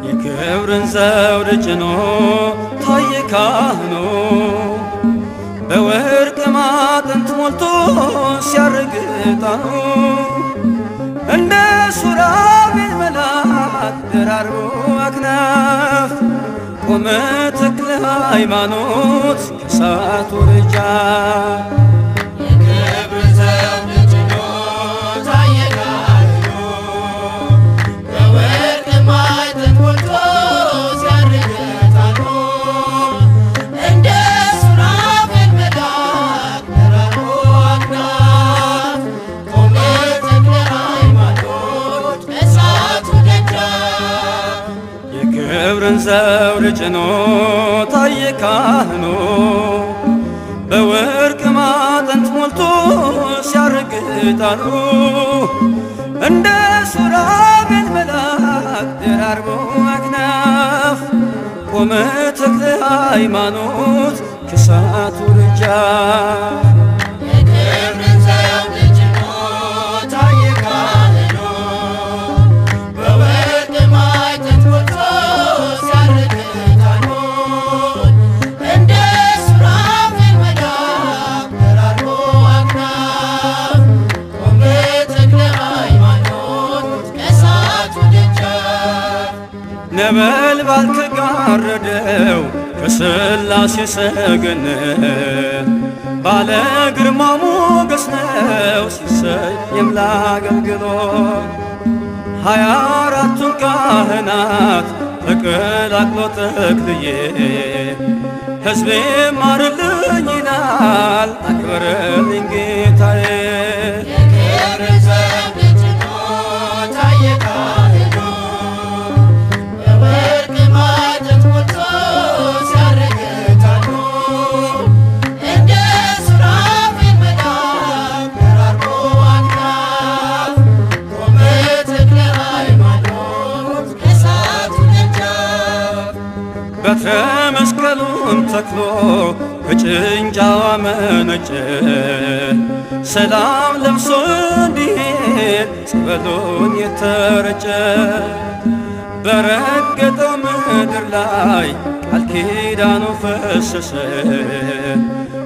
የክብርን ዘውድ ጭኖ ታየ ካህኑ በወርቅ ማዕጠንት ሞልቶ ሲያርግ ዕጣኑ እንደ ሱራፌል መልአክ ደራርቦ አክናፍ ቆመ ተክለ ሃይማኖት ከእሳቱ ደጃፍ የክብርን ዘውድ ጭኖ ታየ ካህኑ በወርቅ ማዕጠንት ሞልቶ ሲያርግ ዕጣኑ እንደ ሱራፌል መልአክ ደራርቦ አክናፍ ቆመ ተክለ ሃይማኖት ከእሳቱ ደጃፍ ነበልባል ከጋረደው ከሥላሴ ሰገነት ባለ ግርማ ሞገስ ነው ሲሰየም ለአገልግሎት 24ቱን ካህናት ተቀላቅሎ ተክልዬ ሕዝቤ ማርልኝ ይላል አክብረልኝ ጌታዬ በትረ መስቀሉን ተክሎ ከጭንጫዋ መነጨ ሰላም ለብሶ እንዲሄድ ጸበሉን የተረጨ በረገጠው ምድር ላይ ቃል ኪዳኑ ፈሰሰ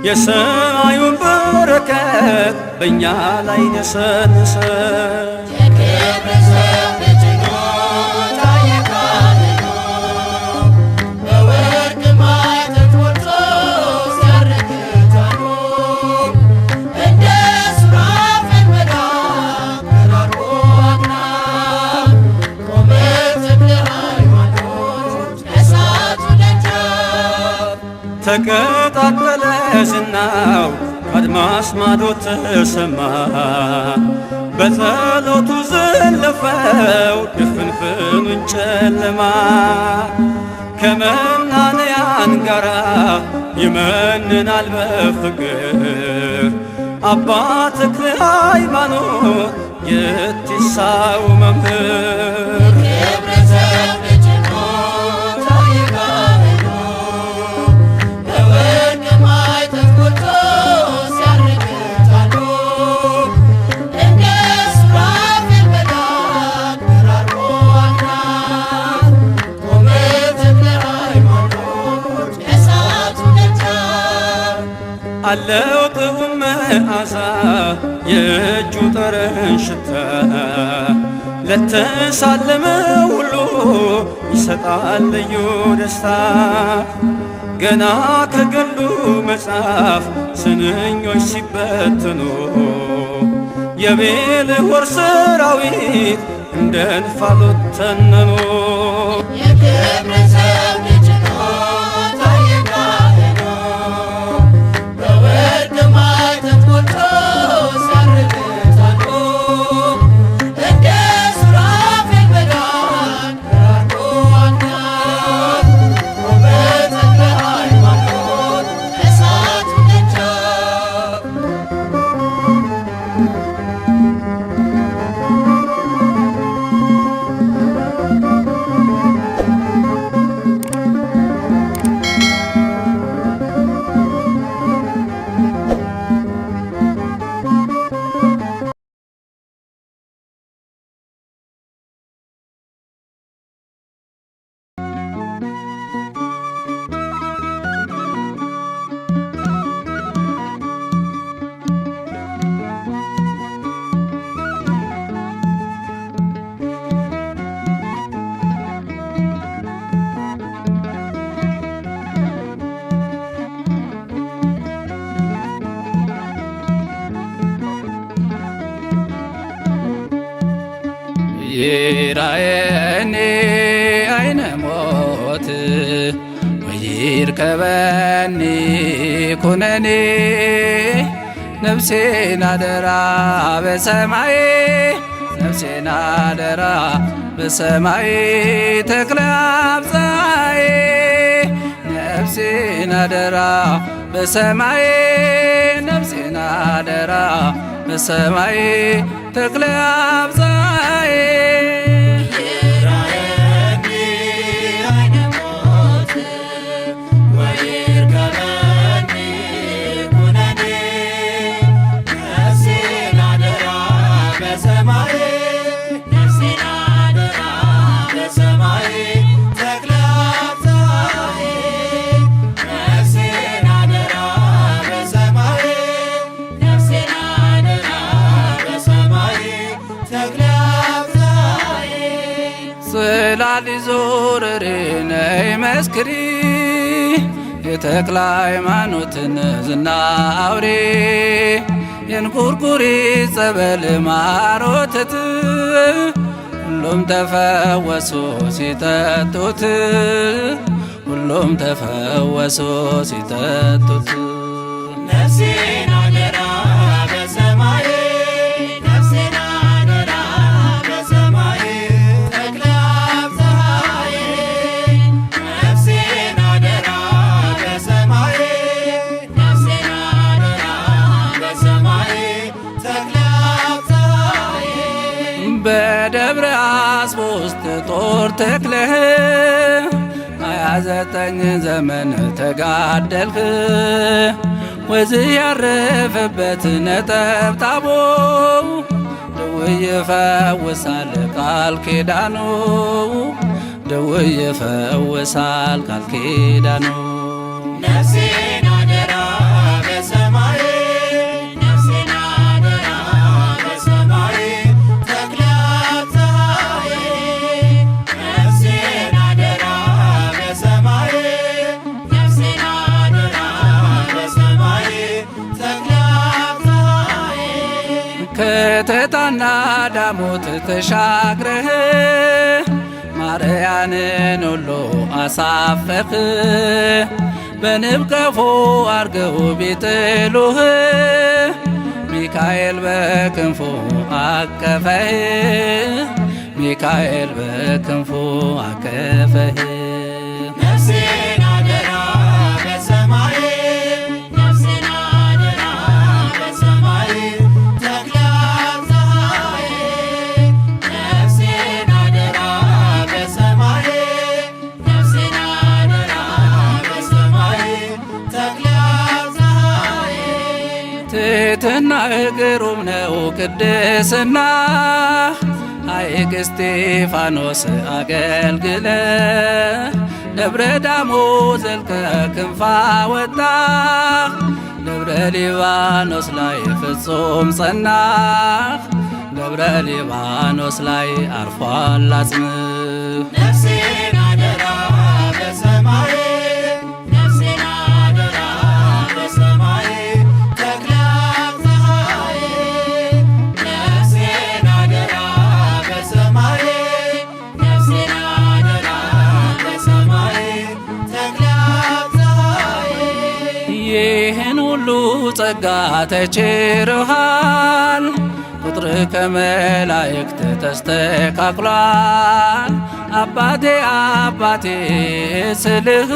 የሰማዩን በረከት በእኛ ላይ ነሰነሰ ተቀጣጠለ ዝናው ከአድማስ ማዶ ተሰማ በጸሎቱ ዘለፈው ድፍንፍኑን ጨለማ ከመናንያን ጋራ ይመንናል በፍቅር አባ ተክለ ሃይማኖት የቲሳው መምህር አለው ጥዑም መዓዛ የእጁ ጠረን ሽታ ለተሳለመ ሁሉ ይሰጣል ልዩ ደስታ ገና ከገሉ መጽሐፍ ስንኞች ሲበትኑ የቤልሆር ሰራዊት እንደ እንፋሎት ተነኑ ይራየኒ አይነ ሞት ወይርከበኒ ኩነኔ ነፍሴን አደራ በሰማይ ነፍሴን አደራ በሰማይ ተክለ አብፀሐዬ ነፍሴን አደራ በሰማይ ነፍሴን አደራ በሰማይ ተክለ አብፀሐዬ ጽላል ዞረሬ ነይ መስክሪ የተክለ ሃይማኖትን ዝና አውሪ የንኩርኩሪ ጸበል ማር ወተት ሁሉም ተፈወሱ ሲጠጡት ሁሉም ተፈወሱ ሲጠጡት ነፍሴን አደራ በሰማይ ነፍሴን አደራ በሰማይ ተክለ አብፀሐዬ ነፍሴን አደራ በሰማይ ነፍሴን አደራ በሰማይ ተክለ አብፀሐዬ በደብረ አስቦ ውስጥ ጦር ተክለህ 29 ዘመን ተጋደልህ ወዝህ ያረፈበት ነጠብጣቦ ደዌ ይፈውሳል ቃል ኪዳኑ ደዌ ይፈውሳል ቃል ኪዳኑ ነፍሴን አደራ በሰማይ ነፍሴን አደራ በሰማይ ተክለ አብፀሐዬ ነፍሴን አደራ በሰማይ ነፍሴን አደራ በሰማይ ተክለ አብፀሐዬ ከተታና ዳሞት ተሻግረህ ማርያንን ሁሉ አሳፈርህ በንብ ቀፎ አርገው ቢጥሉህ ሚካኤል በክንፉ አቀፈህ ሚካኤል በክንፉ አቀፈህ ነፍሴን አደራ በሰማይ ነፍሴን አደራ በሰማይ ተክለ አብፀሐዬ ነፍሴን አደራ በሰማይ ነፍሴን አደራ በሰማይ ተክለ አብፀሐዬ ትሕትና ግሩም ነው ቅድስና ሐይቅ እስጢፋኖስ አገልግለ ደብረ ዳሞ ዘልቀ ክንፋ ወጣ ደብረ ሊባኖስ ላይ ፍጹም ጸናህ ደብረ ሊባኖስ ላይ አርፏል አጽምህ ነፍሴን አደራ በሰማይ ነፍሴን አደራ በሰማይ ተክለ አብፀሐዬ ነፍሴን አደራ በሰማይ ነፍሴን አደራ በሰማይ ተክለ አብፀሐዬ ይህን ሁሉ ጸጋ ተችሮሃል ቁጥር ከመላእክት ተስተካክሏል አባቴ አባቴ ስልህ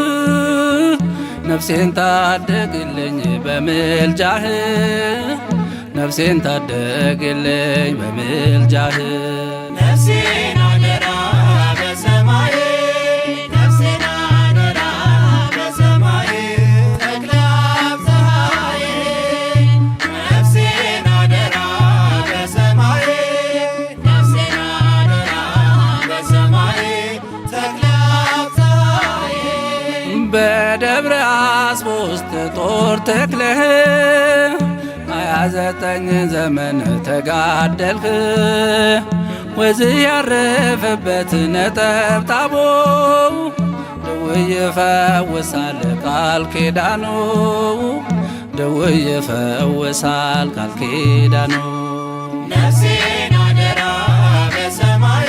ነፍሴን ታደግልኝ በምልጃህ ነፍሴን ታደግልኝ በምልጃህ ነፍሴን አደራ በሰማይ ነፍሴን አደራ በሰማይ ተክለ አብፀሐዬ ነፍሴን አደራ በሰማይ ነፍሴን አደራ በሰማይ ተክለ አብፀሐዬ በደብረ አስቦ ውስጥ ጦር ተክለህ 29 ዘመን ተጋደልህ ወዝህ ያረፈበት ነጠብጣቦ ደዌ ይፈውሳል ቃል ኪዳኑ ደዌ ይፈውሳል ቃል ኪዳኑ ነፍሴን አደራ በሰማይ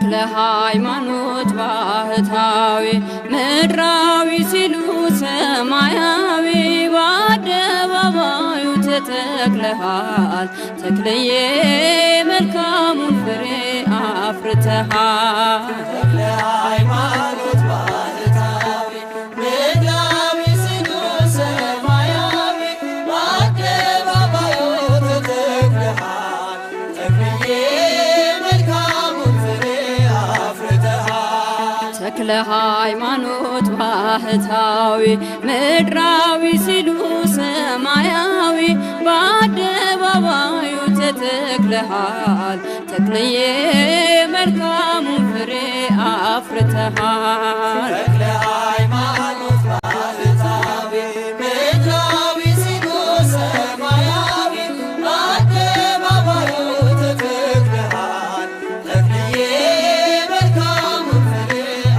ተክለ ሃይማኖት ባህታዊ ምድራዊ ሲሉ ሰማያዊ በአደባባዩ ተተክለሃል ተክለዬ መልካሙን ፍሬ አፍርተሃል። ተክለ ሃይማኖት ባህታዊ ምድራዊ ሲሉ ሰማያዊ በአደባባዩ ተተክለሃል ተክለዬ መልካሙን ፍሬ አፍርተሃል። ተክለ ሃይማኖት ባህታዊ ምድራዊ ሲሉ ሰማያዊ በአደባባዩ ተተክለሃል ተክለዬ መልካሙን ፍሬ አፍርተሃል። ተክለ ሃይማኖት ባህታዊ ምድራዊ ሲሉ ሰማያዊ በአደባባዩ ተተክለሃል ተክለዬ መልካሙን ፍሬ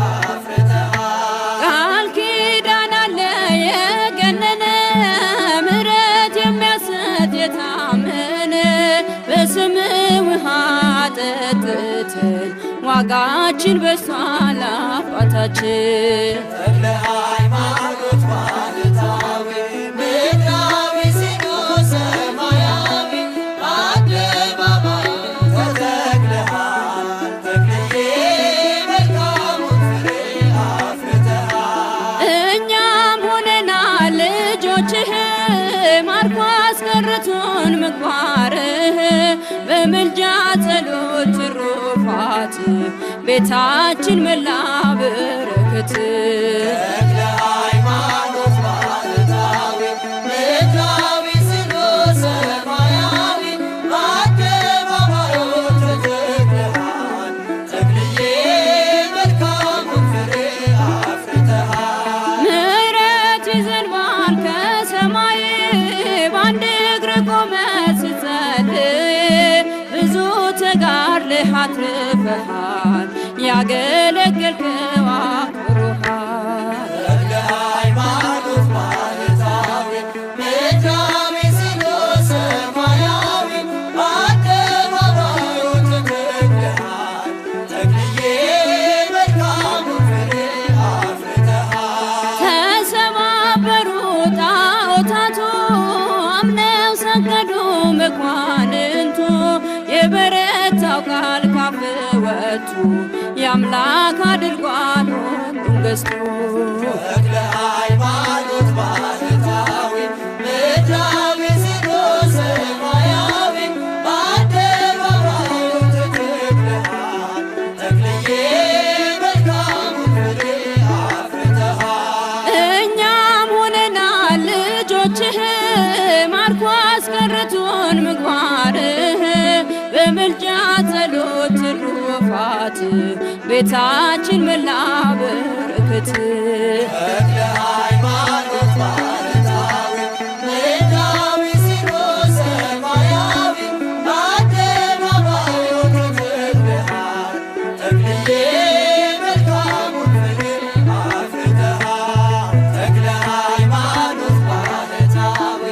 አፍርተሃል። ቃል ኪዳን አለ የገነነ ምሕረት የሚያሰጥ የታመነ በስም ውሃ ጠጥተን ዋጋችን በዝቷል አባታችን። ተክለ ሃይማኖት ባህታዊ ምድራዊ ሲሉ ሰማያዊ በአደባባዩ ተተክለሃል ተክለዬ መልካሙን ፍሬ አፍርተሃል። እኛም ሆነናል ልጆችህ ማርኮ አስቀርቶን ምግባርህ በምልጃ ጸሎት ትሩፋት ቤታችን መላ በረከት። ተክለ ሃይማኖት ባህታዊ ምድራዊ ሲሉ ሰማያዊ በአደባባዩ ተተክለሃል ተክለዬ መልካሙን ፍሬ አፍርተሃል። ምሕረት ይዘንባል ከሰማይ በአንድ እግር ቆመ ስትጸልይ ብዙ ተጋድለህ አትርፈሃል ያገለገልከው አክብሮሃል። ተክለ ሃይማኖት ባህታዊ ምድራዊ ሲሉ ሰማያዊ በአደባባዩ ተተክለሃል ተክለዬ መልካሙን ፍሬ አፍርተሃል። ተሰባበሩ ጣዖታቱ አምነው ሰገዱ መኳንንቱ የበረታው ቃል ካፍ ወጡ የአምላክ አድርጓል ሁሉን ገዝቶ። ተክለ ሃይማኖት ባህታዊ ምድራዊ ሲሉ ሰማያዊ በአደባባዩ ተተክለሃል ተክለዬ መልካሙን ፍሬ አፍርተሃል። እኛም ሆነናል ልጆችህ ማርኮ አስቀርቶን ምግባርህ በምልጃ ጸሎት ትሩፋት ቤታችን መላ በረከት። ተክለ ሃይማኖት ባህታዊ ምድራዊ ሲሉ ሰማያዊ በአደባባዩ ተተክለሃል ተክለዬ መልካሙን ፍሬ አፍርተሃል። ተክለ ሃይማኖት ባህታዊ